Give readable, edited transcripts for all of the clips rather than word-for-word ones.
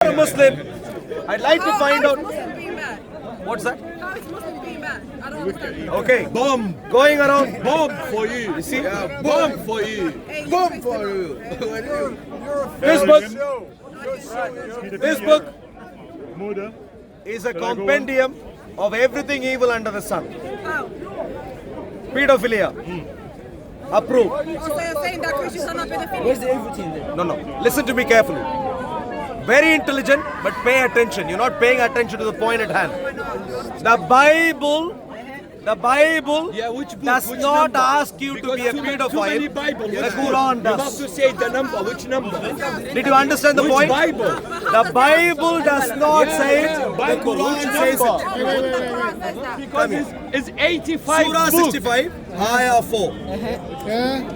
a Muslim, I'd like to find out. Muslim being bad? What's that? How is Muslim being bad? I don't understand. Okay. Bomb, Going around. bomb for you. You see? Yeah, bomb for you. Hey, you Bomb fix for it. you. This book is a compendium of everything evil under the sun. How? Pedophilia. Approved. So you're saying that Christians are not pedophiles? No. Listen to me carefully. Very intelligent, but pay attention. You're not paying attention to the point at hand. The Bible Yeah, which book? does Which not number? ask you to Because be a too many pedophile. Bible. The Which Quran book? You have does. to say the number. Which number? Did you understand the Which point? Bible? The Bible does not say it. The Bible. Quran Which says number? it. Because it's 85 Surah books. 65, Ayah 4.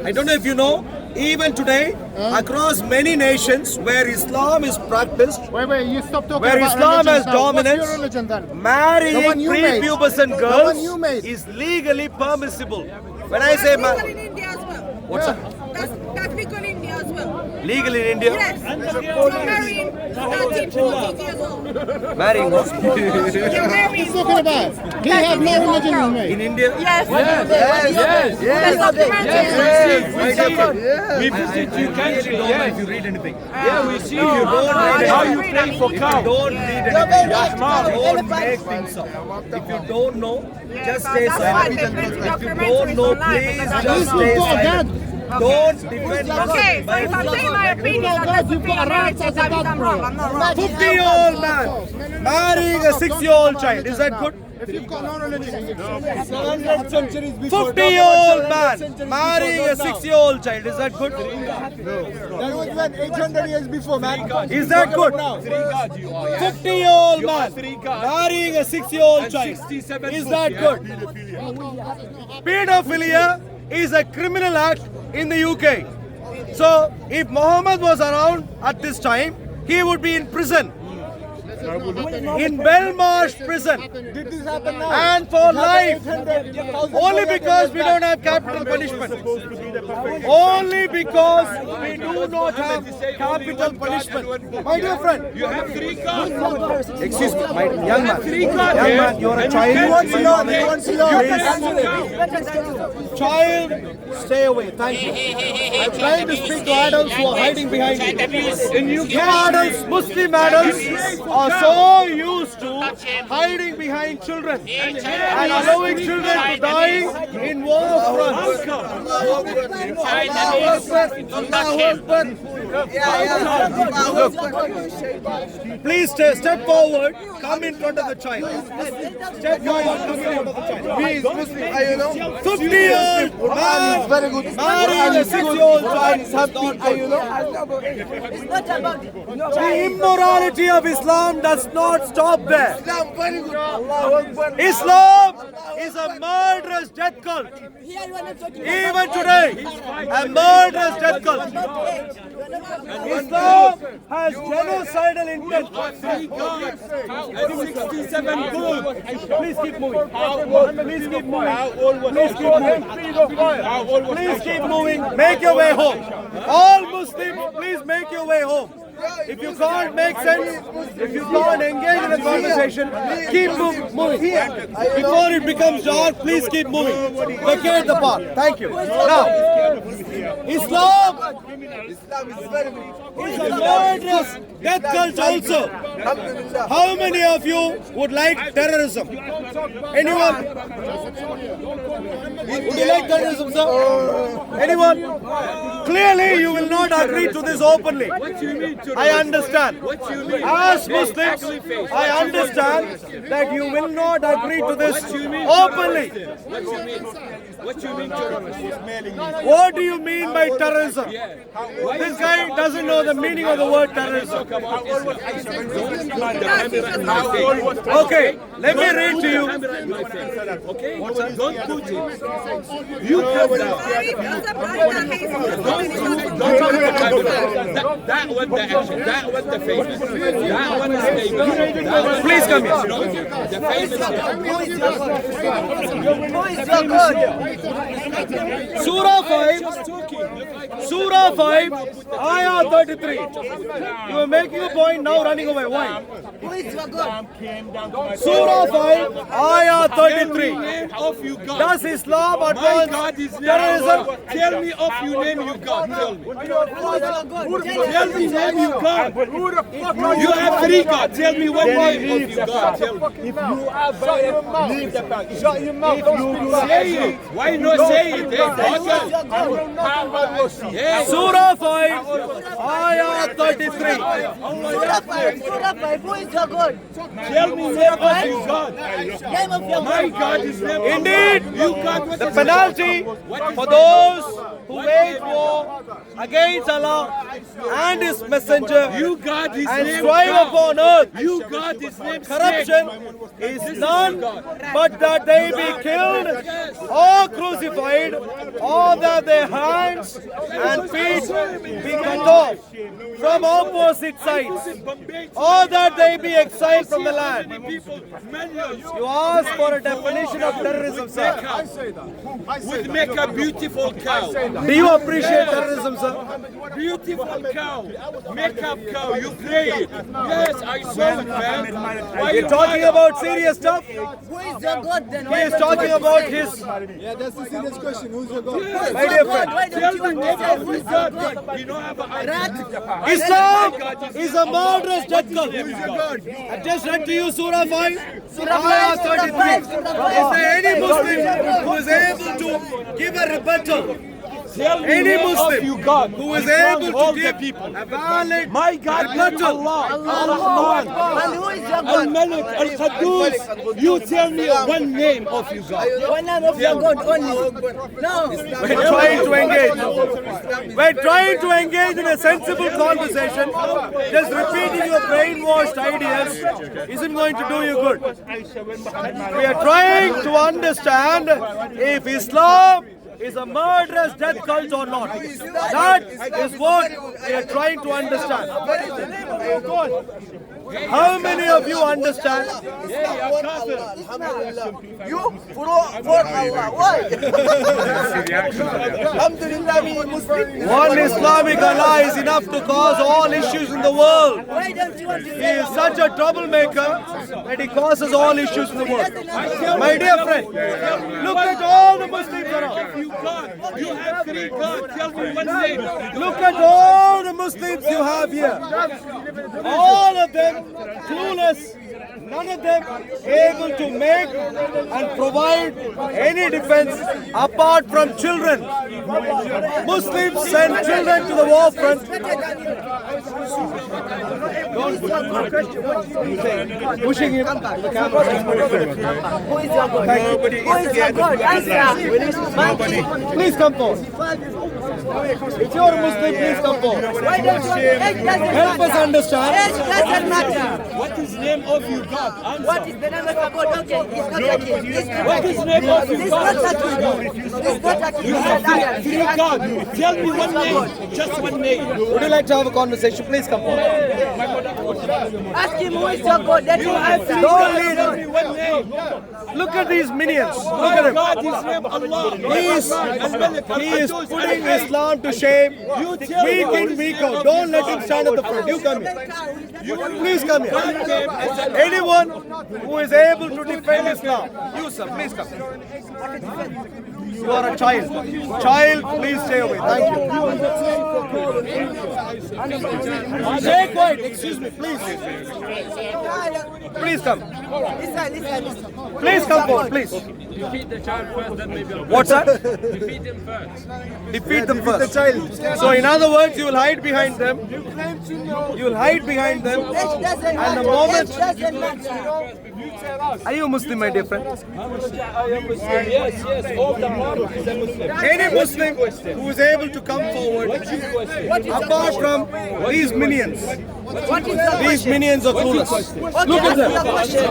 I don't know if you know, even today, across many nations where Islam is practiced, Wait, you stop talking where about Islam religion has now. dominance, What's your religion then? The marrying one you made. prepubescent The one you girls made. is legally permissible. When I say That's legal in India as well. what's that? That's legal in India as well. Legal in India? Yes. You're marrying 13, 14 years old. Marrying what? You're marrying What's talking about? He have no religion in me. In India? Yes. We visit you country. Don't know if you read anything. Yeah, we see you. read How it. you play for If you cow. don't read anything, don't make things up. If you don't know, just stay silent. If you don't know, please just stay silent. Don't defend Okay, so if I'm saying my opinion, that doesn't mean I'm right, that means I'm wrong. I'm not wrong. 50-year-old man marrying a 6-year-old child. Is that good? If you've got no religion, 50-year-old man marrying a 6-year-old child. Is that good? That was when 800 years before, man. Is that good? 50-year-old You are man three gods. marrying a 6-year-old child. 67 Is book, that yeah? good? Pedophilia is a criminal act in the UK. So if Muhammad was around at this time, he would be in prison. In Belmarsh prison. Did this happen now? And for life. 800,000 Only because we don't have capital punishment. Only because we do not have capital punishment. My dear friend. You have 3 gods. Excuse me, my young man. God, Young yeah. man, you're a And child. you wants to My learn, mother- he wants to learn. Child, stay away. Thank you. I'm trying to speak to adults who are hiding behind you. And you You adults, Muslim adults, are so used to hiding behind children and allowing children to die in war fronts. Please step forward, come in front of the child. Step forward, come in front of the child. He is Muslim, are you know? 50-year-old man Very good. marrying a 6-year-old child is Something, are you know? The immorality of Islam does not stop there. Islam, very good. Allahu Akbar. Islam is a murderous death cult. Even today, a murderous death cult. Islam has genocidal intent. 67 books. Please keep moving. Please keep moving. Please keep moving. Please keep moving. Make your way home. All Muslims, please make your way home. If you can't make sense, if you can't engage in a conversation, keep moving. Before it becomes dark, please keep moving. Vacate the path. Thank you. Now, Islam Islam is very good. is a murderous death cult also. Alhamdulillah. How many of you would like terrorism? Anyone? Would you like terrorism, sir? Anyone? Clearly, you will not agree to this openly. What you mean to I understand. What you mean? As Muslims, I understand that you will not agree to this openly. What you mean? What you mean terrorist? What do you mean by terrorism? This guy doesn't know the meaning of the word terrorism. Okay, let me read to you. Okay? Don't put it. You have that one the action. That one the famous. That one is famous. Please come here. The famous. Surah 5, Surah 5, Ayah 33. You were making a point, now running away. Why? Who is your God? Surah 5, Ayah 33. Name of you God. Does Islam My advance God is terrorism? Tell me of you name you God. Tell me. Who is your God? Tell me name you God. You have three God. Tell me one name of you God. Tell me. If you have leave the bank. Shut your mouth. Don't speak like Say it. Why not say it? Hey, God. Hey, Surah 5, Ayah 33. Surah 5, who is your God? tell me name of you God. Name of your My God. God is name. Indeed, You God. What the is penalty for those who wage war against Allah and His Messenger You God is and name. strive upon earth You God is name. corruption is none but that they be killed or crucified, or that their hands and feet be cut off from opposite sides, or that they be exiled from the land. People, millions. You ask for a definition of terrorism, sir. Would make a beautiful cow. Do you appreciate terrorism, sir? Beautiful cow. Make up cow. You play it. Yes, I saw it, man. Why You're talking about serious stuff. Who is your God then? He is talking about his, Yeah, that's the serious question. Who's your God? my dear friend. Why Tell don't me you name understand of who you is your God. God? You don't have a Rat. Islam is a murderous death cult. I just read to you Surah 5, Ayah 33. Is there any Muslim who is able to give a rebuttal? Tell me Any name of Muslim you God. who is Among able all to the give people. a valid My God, rebuttal? Allah, Ar-Rahman, And who is your God? Al-Malik, Al-Qaddus. You tell me one name of you God. One name of your God only. No. We're trying to engage. We're trying to engage in a sensible conversation. Just repeating your brainwashed ideas isn't going to do you good. We are trying to understand if Islam is a murderous death cult or not. That is what we are trying to understand. How many of you understand? You for Allah. Why? Alhamdulillah, we Muslim. One Islamic Allah is enough to cause all issues in the world. Why don't you want to He say is such a troublemaker that he causes all issues in the world. My dear friend, look at all the Muslims around. You God. You have three God. Tell me one name. Look at all the Muslims you have here. All of them clueless. None of them able to make and provide any defense apart from children. Muslims send children to the war front. Pushing him. who is your God? Who is your God? Answer. Please come forward. If you're a Muslim, please come forward. Why don't you? It doesn't Help us matter. understand. It doesn't matter. What is name of you God? Answer. What is the name of your God? Okay, it's not a king. It's not What a is king. name of you It's God? not a king. It's not a king. You It's have a liar. three God. Tell me one name. Just one name. Would you like to have a conversation? Please come forward. Ask him who is your God. Then you answer. Don't lead Tell him. me one name. Look at these minions. Look at him. God is name Allah. He is putting Islam to shame. Week in, week out. Don't let him stand at the front. You come here. Please come here. Anyone who is able to defend Islam, you sir, please come. You are a child. Child, please stay away. Thank you. Stay quiet. Excuse me, please. Please come. Listen. Please come forward, please. Defeat the child first, then maybe I'll What's that? defeat him first. Defeat them first. So in other words, you will hide behind them. You will hide behind them. It doesn't And matter. the moment- It doesn't matter. Are you a Muslim, my dear friend? Yes, all the Muslims are Muslim. Any Muslim who is able to come forward, apart from these minions. What is your These minions are clueless. Okay, Look at answer them. the question.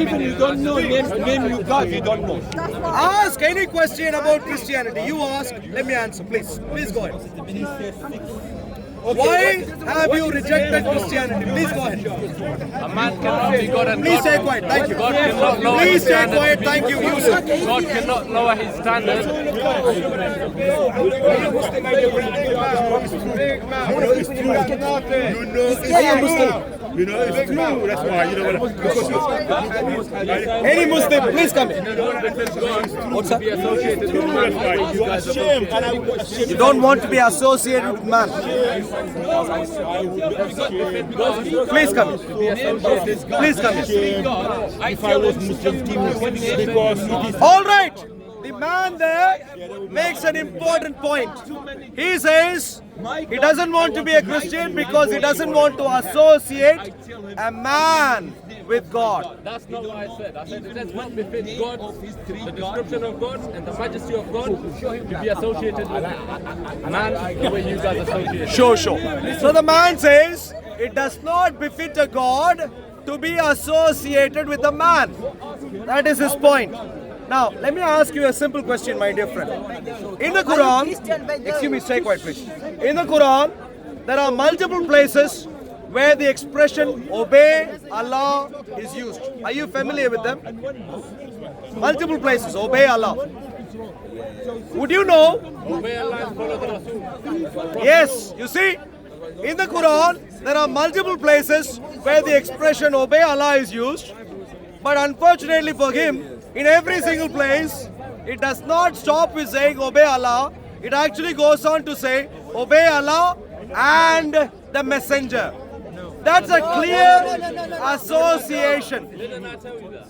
Even you don't know name you God, you don't know. Ask any question about Christianity. You ask, let me answer, please. Please go ahead. Why have you rejected Christianity? Please go ahead. A man cannot be God and Please God. stay quiet. Thank you. God cannot lower Please his stay standard. quiet. Thank you. You, sir. God cannot lower his standard. You know, it's true. That's why, you know what? Any Muslim, please come in. What's up? Be associated with man. You guys are You don't want to be associated with man. Please come in. Please come in. If I was Muslim, because it is All right. The man there makes an important point. He says he doesn't want to be a Christian because he doesn't want to associate a man with God. That's not what I said. I said it does not befit God, the description of God and the majesty of God to be associated with man the way you guys associate. Sure. So the man says it does not befit a God to be associated with a man. That is his point. Now, let me ask you a simple question, my dear friend. In the Quran, excuse me, stay quiet, please. In the Quran, there are multiple places where the expression obey Allah is used. Are you familiar with them? Multiple places, obey Allah. Would you know? Obey Allah and follow the Rasul. Yes, you see, in the Quran, there are multiple places where the expression obey Allah is used. But unfortunately for him, in every single place, it does not stop with saying obey Allah. It actually goes on to say obey Allah and the messenger. That's a clear association. Didn't I tell you that?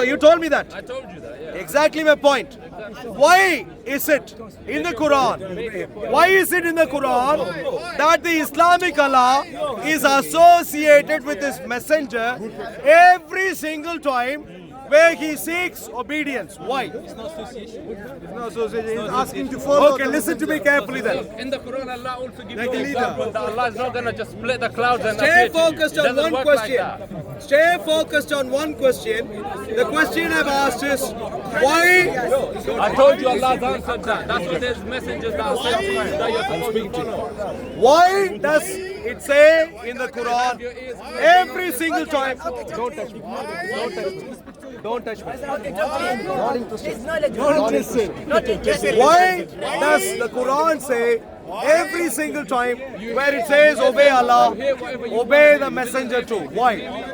You told me that. I told you that, yeah. Exactly my point. Why is it in the Quran? Why is it in the Quran that the Islamic Allah is associated with his messenger every single time where he seeks obedience? Why? It's no association. He's asking to follow. Okay, listen to me carefully then. In the Quran, Allah also gives you an example that Allah is not going to just split the clouds and Stay appear to you. focused It on doesn't one work like question. that. Stay focused on one question. The question I've asked is why? I told you Allah's answered that. That's what His messengers that are sent to you that you're supposed to follow. Why does it say in the Quran every single time? Don't touch me. Don't touch me. Don't touch me. Not interested. Why does the Quran say every single time where it says obey Allah, obey the messenger too? Why?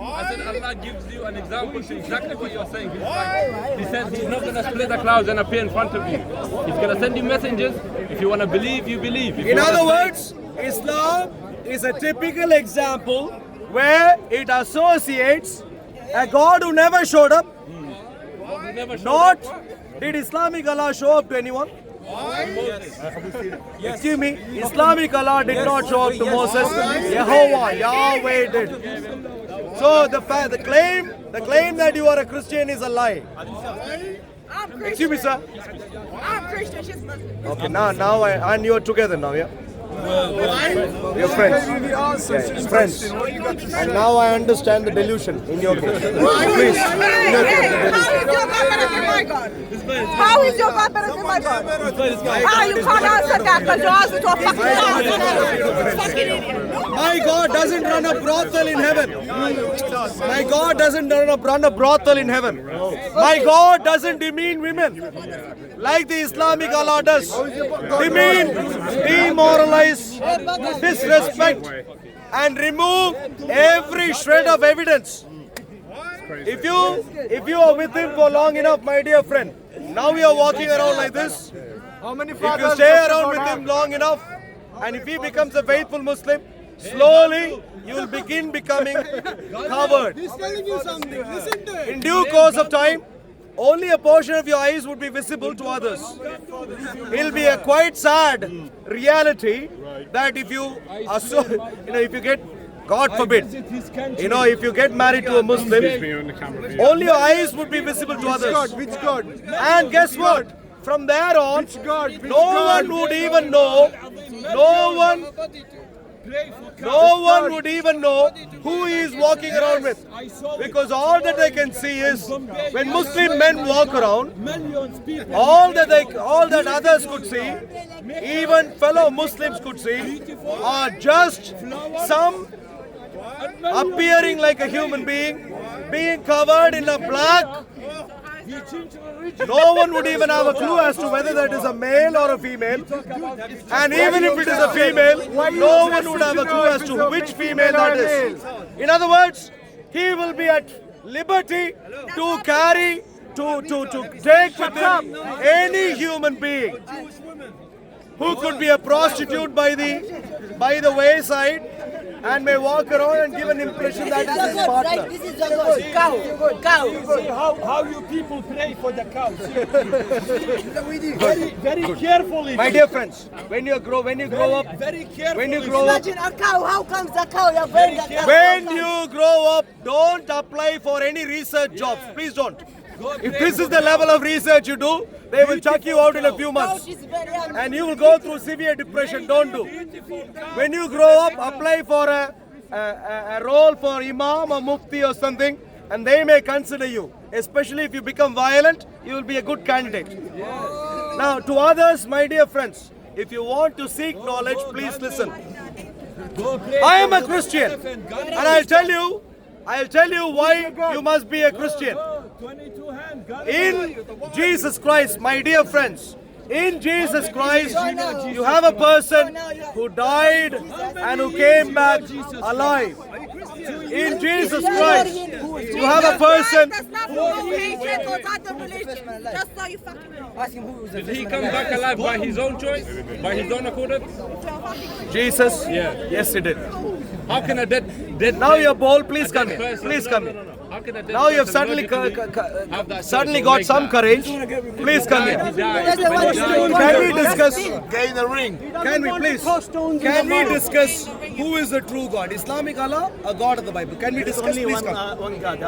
I said Allah gives you an example to exactly what you're saying. He says He's not going to split the clouds and appear in front of you. He's going to send you messengers. If you want to believe, you believe. If In you other wanna words, Islam is a typical example where it associates a God who never showed up. Not did Islamic Allah show up to anyone? Excuse me, Islamic Allah did not show up to Moses. Jehovah, Yahweh did. So the claim that you are a Christian is a lie. Excuse me, sir. I'm Christian, she's Muslim. Okay, now and you are together now, yeah? You're friends. Yeah, friends. And now I understand the delusion in your case. Please. How is your God better than my God? How is your God better than my God? How you call us a God because yours is a fucking idiot. My God doesn't run a brothel in heaven. My God doesn't run a brothel in heaven. My God doesn't demean women like the Islamic Allah does. Demean, demoralize, disrespect, and remove every shred of evidence. If you are with him for long enough, my dear friend, now we are walking around like this. If you stay around with him long enough, and if he becomes a faithful Muslim, slowly you will begin becoming covered. He's telling you something. Listen to it. In due course of time, only a portion of your eyes would be visible to others. It'll be a quite sad reality that if you are if you get, God forbid, if you get married to a Muslim, only your eyes would be visible to others. Which God? And guess what? From there on, no one would even know. No one would even know who he is walking around with. Because all that they can see is when Muslim men walk around, all that others could see, even fellow Muslims could see, are just some appearing like a human being, being covered in a black. No one would even have a clue as to whether that is a male or a female. And even if it is a female, no one would have a clue as to which female that is. In other words, he will be at liberty to carry, to take with him any human being who could be a prostitute by the wayside and may walk around and give an impression that is his partner. This is a cow. See how you people pray for the cow. Very carefully. My dear friends, when you grow up, Very carefully. Imagine a cow. How comes a cow? You're wearing a cow. when you grow up, don't apply for any research jobs. Please don't. If this is the level of research you do, they will chuck you out in a few months. She's very young. And you will go through severe depression. Don't do. When you grow up, apply for a role for imam or mufti or something, and they may consider you. Especially if you become violent, you will be a good candidate. Now, to others, my dear friends, if you want to seek knowledge, please listen. I am a Christian, and I'll tell you why you must be a Christian. In Jesus Christ, my dear friends, in Jesus Christ, you have a person who died and who came back alive. In Jesus Christ, you have a person. That's not for hatred or other religion. Just so you fucking know. Ask him who is Did he come back alive by his own choice? By his own accordance? Jesus? Yeah. Yes, he did. How can a dead Now you're bold. Please a come dead here. person- Please no, come no, here. no, no. How can a dead Now you have person suddenly logically have that suddenly choice got to some make courage. Please come He here. died. Can we discuss? Gain the ring. Can we please? Can we discuss who is the true God? Islamic Allah or God of the Bible? Can we discuss? Please come. one God.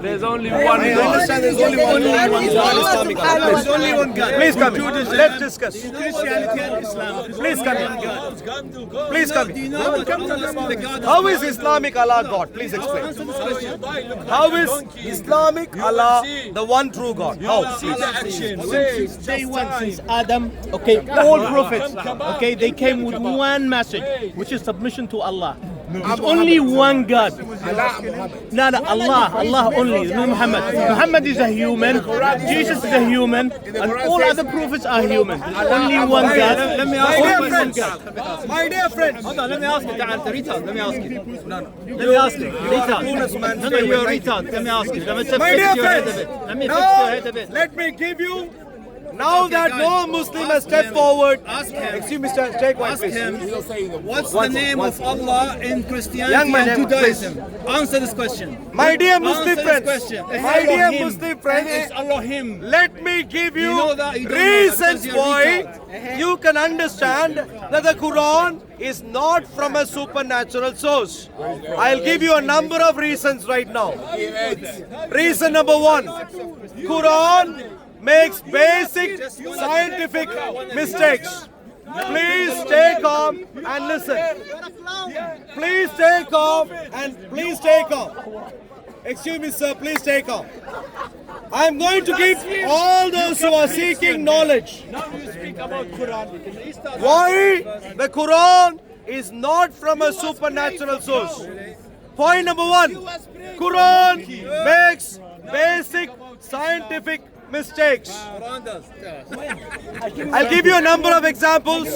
There's only one I God. understand there's only one God. God Islamic Allah. There's only one God. Please come here. Let's discuss. Christianity and Islam. Please come here. Please come here. How is Islamic Allah God? Please explain. How is Islamic Allah the one true God? How? Since day one, since Adam, okay, all prophets, okay, they came with one message, which is submission to Allah. There's only one God. No, Allah only, no Muhammad. Muhammad is a human, Jesus is a human, and all other prophets are human. There's only one God. Let me ask you one God. My dear friends. Hold on, let me ask you, تعال, أنت retard. Let me ask you. Let me ask you, retard. No, you're a retard. Let me ask you. Let me My fix dear your head a friends, bit. Let me fix your head a now bit. let me give you. Now that no Muslim has stepped forward, excuse me, Mr. Take one, please. What's the name of Allah in Christianity Young man, and please. Judaism? Answer this question. My dear Muslim Answer this friends, question. It's my dear Elohim. Muslim friends, It's Elohim. let me give you know that, you don't know reasons that because you're why you can understand that the Quran is not from a supernatural source. I'll give you a number of reasons right now. Reason number one, Quran makes basic scientific mistakes. Please stay calm and listen. Please stay calm and please stay calm. Excuse me, sir, please stay calm. I'm going to give all those who are seeking knowledge why the Quran is not from a supernatural source. Point number one, Quran makes basic scientific mistakes. I'll give you a number of examples.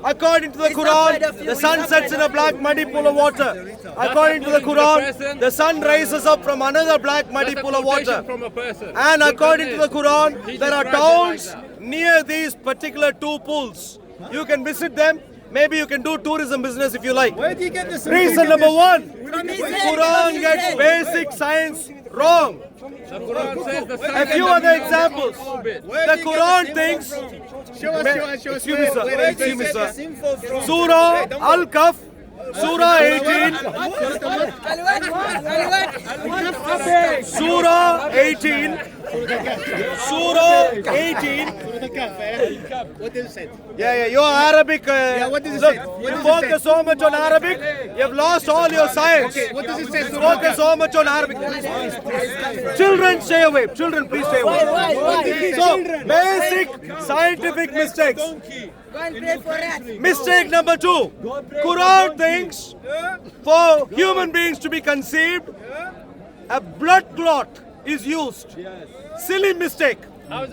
According to the Quran, the sun sets in a black muddy pool of water. According to the Quran, the sun rises up from another black muddy pool of water. From a person. And according to the Quran, there are towns near these particular two pools. You can visit them. Maybe you can do tourism business if you like. Where do you get this? Reason number one, Quran gets basic science wrong. The Quran says the sun A few other examples. The Quran thinks, excuse me sir, excuse me sir. Surah Al-Kahf, Surah 18, Surah 18, Surah 18. What does it say? Yeah, your Arabic. what does it look, say? What you does it focus so much on Arabic, you've lost all your science. What does it say? You focus so much on Arabic. Children, stay away. Children, please stay away. So, basic scientific mistakes. Go and pray for us. Mistake number 2. Quran thinks for human beings to be conceived, a blood clot is used. Silly mistake.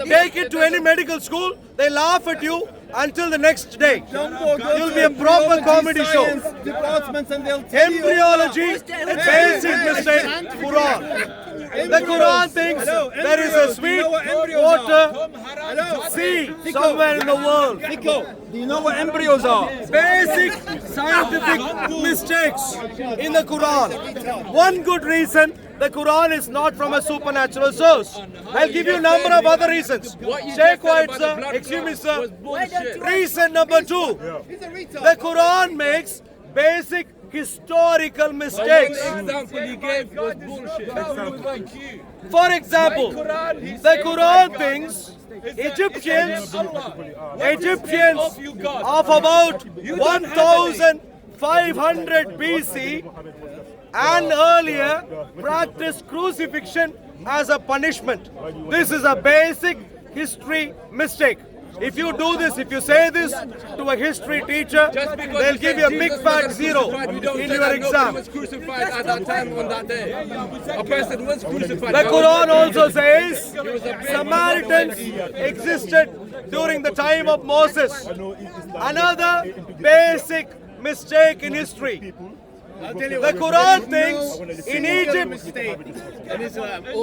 Take it to any medical school, they laugh at you until the next day. You'll be a proper comedy show. Departments and they'll tell you. Embryology, basic mistake, Quran. The Quran thinks there is a sweet water sea somewhere in the world. Do you know what embryos are? Basic scientific mistakes in the Quran. One good reason the Quran is not from a supernatural source. I'll give you a number of other reasons. Stay quiet, sir. Excuse me, sir. Reason number 2. The Quran makes basic historical mistakes. The example he gave was bullshit. For example, the Quran thinks Egyptians of about 1500 BC and earlier practiced crucifixion as a punishment. This is a basic history mistake. If you do this, if you say this to a history teacher, they'll give you a big fat 0 in your exam. Was crucified at that time on that day. A person was crucified. The Quran also says Samaritans existed during the time of Moses. Another basic mistake in history. The Quran thinks in Egypt,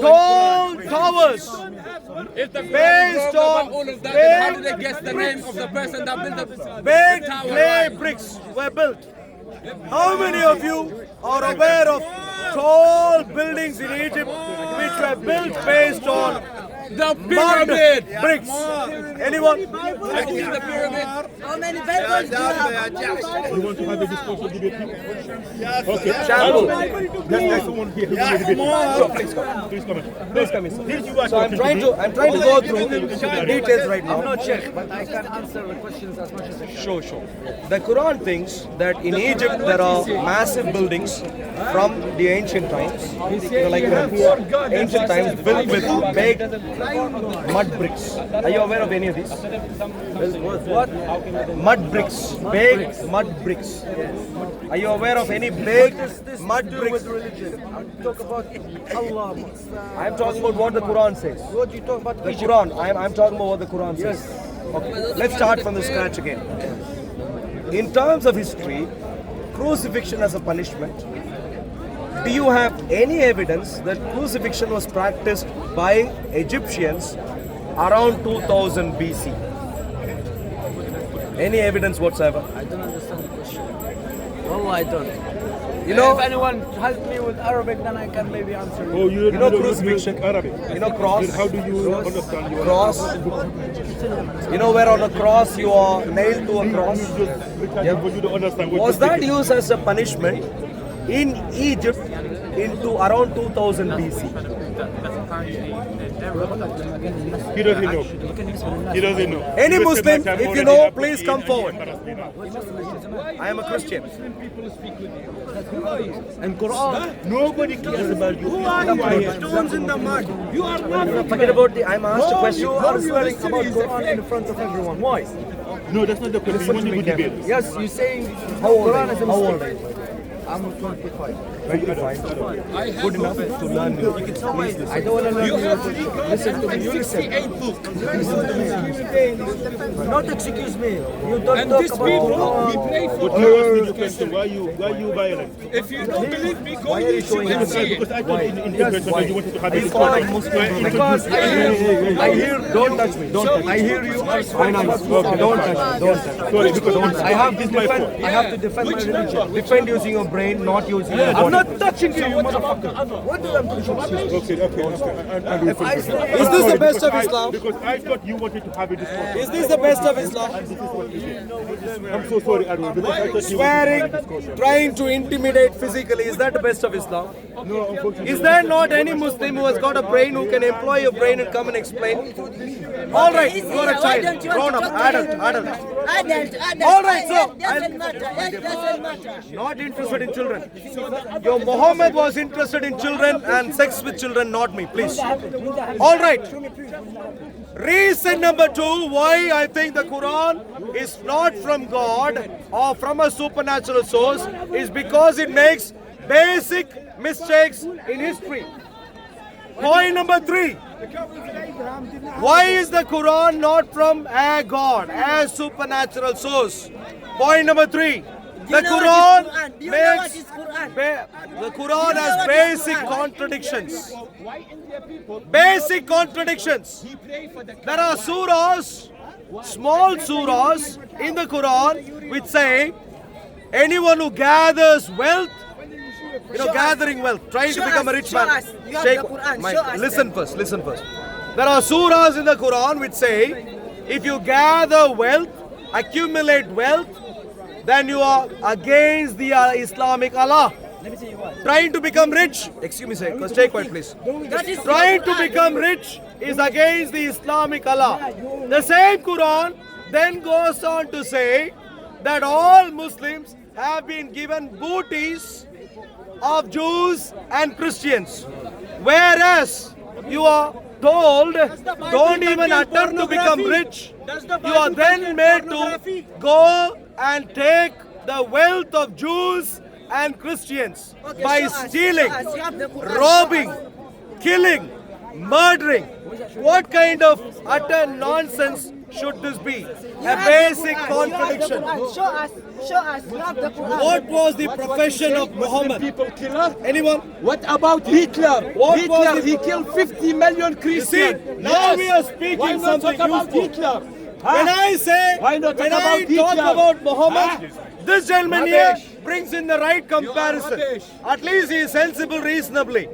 tall towers based on all of that, then how did they guess the name of the person that built the big clay bricks were built. How many of you are aware of tall buildings in Egypt which were built based on the mud pyramid? bricks? Anyone? The pyramid. How many Bibles do you have? You want to have a discussion debate? Okay. Shampoo. There's someone here who will debate. Please come in. Please come in, sir. So I'm trying to go through details right now. I'm not Sheikh, But I can answer the questions as much as I can. Sure. The Quran thinks that in Egypt there are massive buildings from the ancient times, like ancient times built with baked mud bricks. Are you aware of any of these? What? Mud bricks. Baked mud bricks. Are you aware of any baked mud bricks? Talk about Allah. I'm talking about what the Quran says. What you talk about? The Quran. I'm talking about what the Quran says. Okay. Let's start from the scratch again. In terms of history, crucifixion as a punishment, do you have any evidence that crucifixion was practiced by Egyptians around 2000 BC? Any evidence whatsoever? I don't understand the question. Wallah, I don't. You know, if anyone help me with Arabic, then I can maybe answer you. Oh, you know crucifixion? Arabic. You know cross? How do you understand your Cross. You know where on a cross you are nailed to a cross? But you don't understand what Was that used as a punishment in Egypt into around 2000 BC? He doesn't know. He doesn't know. Any Muslim, if you know, please come forward. I am a Christian. And Quran. Nobody cares about you. Who are you? Stones in the mud. You are not. Forget about the. I'm asked a question. You are swearing about Quran in front of everyone. Why? No, that's not the question. You want to debate. Yes, you saying How old Quran are is you? a How old mistake. are you? I'm 25. 25. Good enough to learn new. I don't want to learn. Listen to me. You listen. Not excuse me. You don't And talk these about people, Quran. we pray for But you asked me the question. Why you violent? If you don't believe me, go Why are you YouTube showing and us? see it. Because I thought in the question that you wanted to have Are a you calling discussion. Muslim? Because I hear. Don't touch me. Don't touch me. I hear you. Are fine. Don't touch me. Don't touch me. Sorry, because I have to defend. I have to defend my religion. Defend using your brain, not using your body. I'm not touching you, you motherfucker. Is this the best of Islam? Because I thought you wanted to have it this way. Is this the best of Islam? I'm so sorry, Edward, because I thought you Swearing, trying to intimidate physically, is that the best of Islam? No, unfortunately. Is there not any Muslim who has got a brain who can employ your brain and come and explain? All right, you are a child, grown up, adult. All right, so not interested in children. Your Muhammad was interested in children and sex with children, not me, please. All right. Reason number 2 why I think the Quran is not from God or from a supernatural source is because it makes basic mistakes in history. Point number 3. Why is the Quran not from a God, a supernatural source? Point number 3. The Quran has basic contradictions. Basic contradictions. There are surahs, small surahs in the Quran which say anyone who gathers wealth, gathering wealth, trying to become a rich man. Listen first. There are surahs in the Quran which say if you gather wealth, accumulate wealth, then you are against the Islamic Allah. Trying to become rich, excuse me, sir, stay quiet please. Trying to become rich is against the Islamic Allah. The same Quran then goes on to say that all Muslims have been given booties of Jews and Christians. Whereas you are told, don't even attempt to become rich. You are then made to go and take the wealth of Jews and Christians by stealing, robbing, killing, murdering. What kind of utter nonsense should this be? A basic contradiction. Show us. What was the profession of Muhammad? People killer? Anyone? What about Hitler? What He killed 50 million You see, Christians. now we are speaking Why not something talk about useful. Hitler? When I say, Why not when talk I about talk Hitler? about Muhammad, this gentleman here Rubbish. brings in the right comparison. rubbish. At least he is sensible reasonably.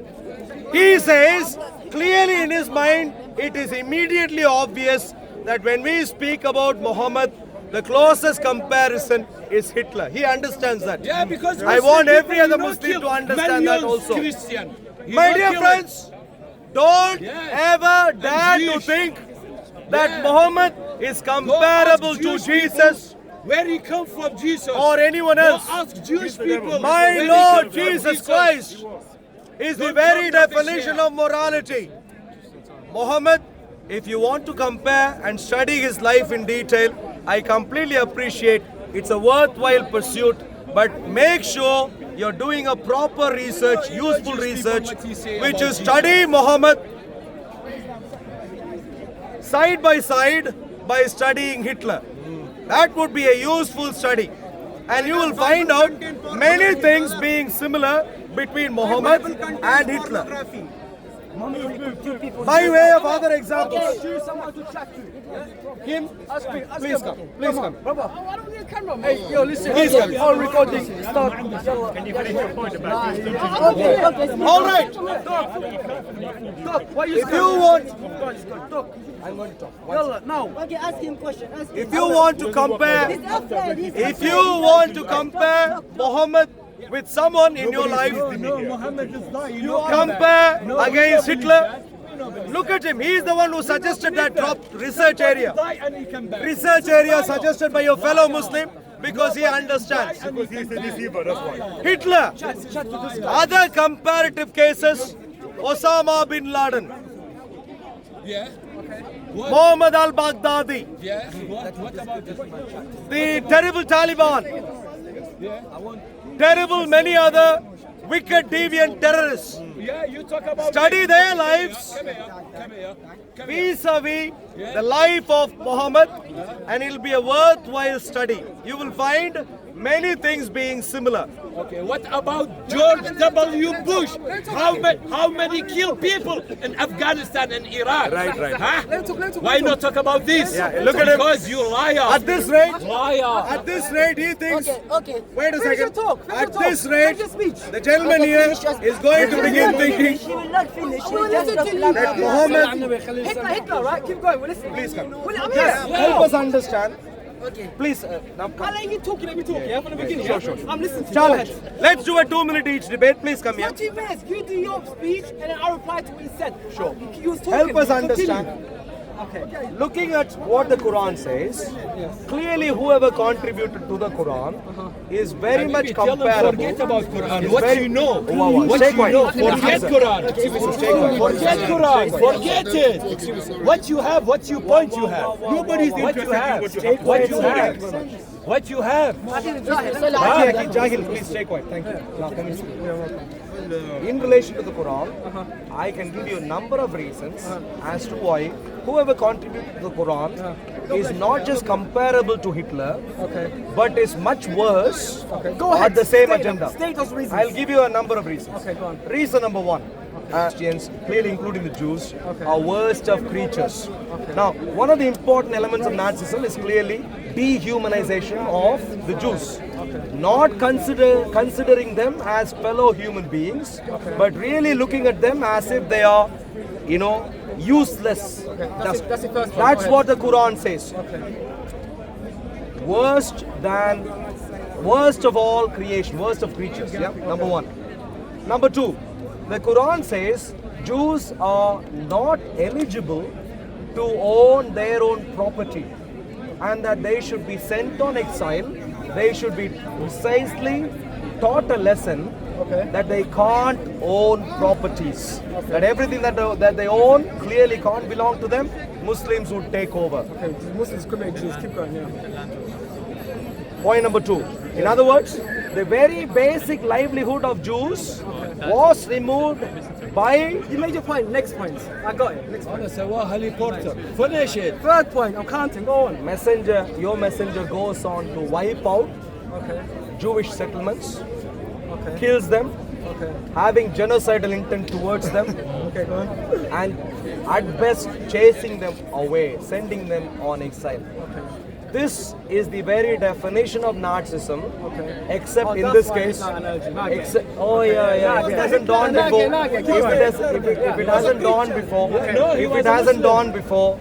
He says, clearly in his mind, it is immediately obvious that when we speak about Muhammad, the closest comparison is Hitler. He understands that. Yeah, because I Muslim want every people other will Muslim kill to understand that millions also. Christian. He My will dear kill friends, don't Yes. ever dare to Jewish. think that Yeah. Muhammad is comparable to Jewish Jesus Where he come from, Jesus? or anyone Go else. ask Jewish people. My where he Lord come from, Jesus Christ is the Don't very talk rubbish definition here. of morality. Muhammad, if you want to compare and study his life in detail, I completely appreciate. It's a worthwhile pursuit, but make sure you're doing a proper research, useful research, which is study Muhammad side by side by studying Hitler. That would be a useful study. And you will find out many things being similar between Muhammad and Hitler. By way of other examples. Him, please come. Please come. Hey, yo, listen. Please come. All recording. Start. Can you finish your point about this? All right. Talk. Why you If you want, talk? Yalla, now. Okay, ask him question. Ask him. if you want to compare, if you want to compare Muhammad with someone in your life, compare against Hitler. Look at him. He is the one who suggested that drop research area. Research area suggested by your fellow Muslim because he understands. Because he's a deceiver, that's why. Hitler. Other comparative cases, Osama bin Laden, Yeah. Muhammad al-Baghdadi, Yeah. What about this? the terrible Taliban, terrible many other wicked deviant terrorists. Yeah, you talk about Study their lives Come here. vis-a-vis the life of Muhammad, and it will be a worthwhile study. You will find many things being similar. Okay, what about George W. Bush? How many killed people in Afghanistan and Iraq? Right. Huh? Why not talk about this? Yeah, look at him. Because you liar. At this rate, Liar. at this rate, he thinks. Okay. Wait a Finish your second. talk. Finish At your talk. this rate, Finish your speech. the gentleman Okay, here finish your- is going to begin thinking She will not finish. She will listen just to blah, you. blah, that blah. Muhammad. Hitler, right? Keep going. We're listening. Please come. Well, I'm Yes, here. help us understand. Okay. Please, now I'll come. let you talk. Let me talk. Yeah, from the beginning. Sure, yeah? sure. I'm listening to you. Challenge. Go ahead. Let's do a 2-minute each debate. Please come here. 40 minutes. You do your speech and then I'll reply to what you said. Sure. You was talking. Help us Continue. understand. Okay. Looking at what the Quran says, clearly whoever contributed to the Quran is very much comparable. Forget about Quran. is What very- you know. Wow, wow. What Stay you quiet. know. Forget Quran. Forget Quran. Forget it. What you have, what you point you have. Nobody's What you interested in have. what you have. What you have. What you have. Jahil, please stay quiet. Thank you. Now, come in. In relation to the Quran, I can give you a number of reasons as to why whoever contributed to the Quran is not just comparable to Hitler, but is much worse Go ahead. at the same State agenda. them. State those reasons. I'll give you a number of reasons. Okay, go on. Reason number one. Christians, clearly including the Jews, are worst of creatures. Now, one of the important elements of Nazism is clearly dehumanization of the Jews. Not considering them as fellow human beings, but really looking at them as if they are, useless. That's the first one. Go That's ahead. what the Quran says. Worst of all creation, worst of creatures. Yeah, number one. Number two, the Quran says Jews are not eligible to own their own property, and that they should be sent on exile. They should be precisely taught a lesson that they can't own properties. That everything that they own clearly can't belong to them. Muslims would take over. Okay, Muslims commit Jews. Keep going, yeah. Point number two. In other words, the very basic livelihood of Jews was removed by. You made your point. Next point. I got it. Next point. Helicopter. Finish it. Third point. I'm counting. Go on. Your messenger goes on to wipe out Jewish settlements, kills them, having genocidal intent towards them, Okay, go on. and at best chasing them away, sending them on exile. This is the very definition of Nazism, except Oh, in that's this why case. it's not an allergy. Now I get it. Except, if it hasn't dawned Now I before, get it. Keep if going. it hasn't dawned before, if it hasn't dawned before,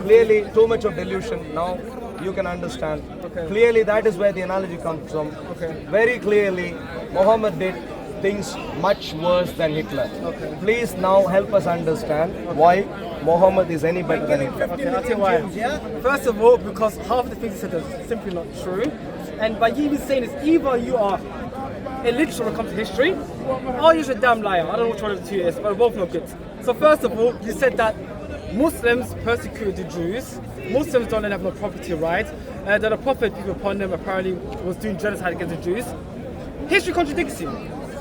clearly too much of delusion. Now you can understand. Clearly that is where the analogy comes from. Very clearly, Muhammad did things much worse than Hitler. Please now help us understand why Muhammad is any better than Hitler. Okay, I'll tell you why. First of all, because half the things he said are simply not true. And by you even saying this, either you are illiterate when it comes to history, or you're a damn liar. I don't know which one of the two it is, but we're both not good. So first of all, you said that Muslims persecuted the Jews. Muslims don't have no property rights. That the Prophet, people upon them, apparently was doing genocide against the Jews. History contradicts you.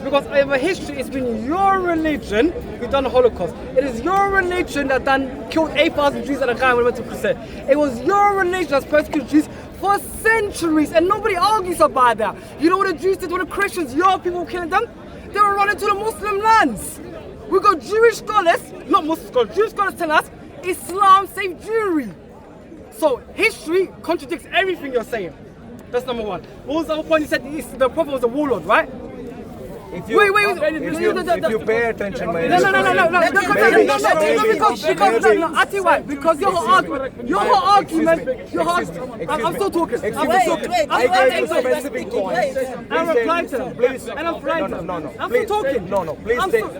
Because over history, it's been your religion who done the Holocaust. It is your religion that killed 8,000 Jews at a time when we went to crusade. It was your religion that's persecuted Jews for centuries, and nobody argues about that. You know what the Jews did when the Christians, your people were killing them? They were running to the Muslim lands. We got Jewish scholars, not Muslim scholars, Jewish scholars tell us Islam saved Jewry. So history contradicts everything you're saying. That's number one. What was the other point? You said the Prophet was a warlord, right? If you pay attention, my No. I tell you why. Because your whole argument. I'm still talking. I gave you specific points. I'm replying to them. Please, And I'm replying to them. no. I'm Please, still talking. no. Please I'm stay. still-